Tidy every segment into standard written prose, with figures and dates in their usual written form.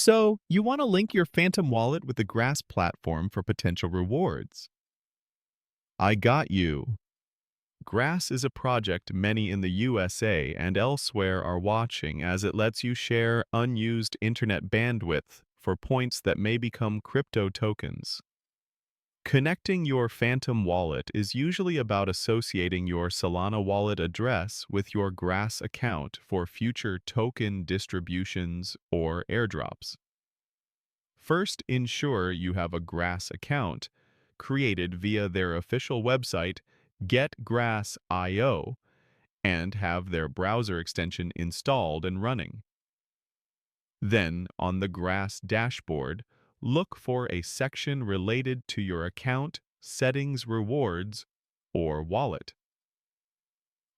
So, you want to link your Phantom wallet with the Grass platform for potential rewards. I got you. Grass is a project many in the USA and elsewhere are watching as it lets you share unused internet bandwidth for points that may become crypto tokens. Connecting your Phantom wallet is usually about associating your Solana wallet address with your Grass account for future token distributions or airdrops. First, ensure you have a Grass account created via their official website, getgrass.io, and have their browser extension installed and running. Then, on the Grass dashboard, look for a section related to your account, settings, rewards, or wallet.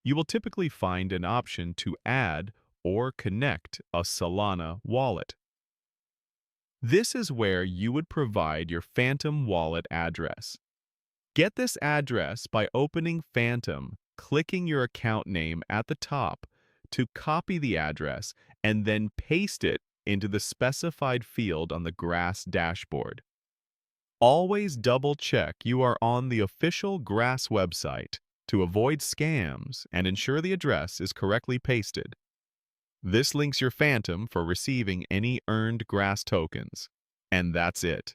You will typically find an option to add or connect a Solana wallet. This is where you would provide your Phantom wallet address. Get this address by opening Phantom, clicking your account name at the top to copy the address, and then paste it into the specified field on the Grass dashboard. Always double-check you are on the official Grass website to avoid scams and ensure the address is correctly pasted. This links your Phantom for receiving any earned Grass tokens. And that's it.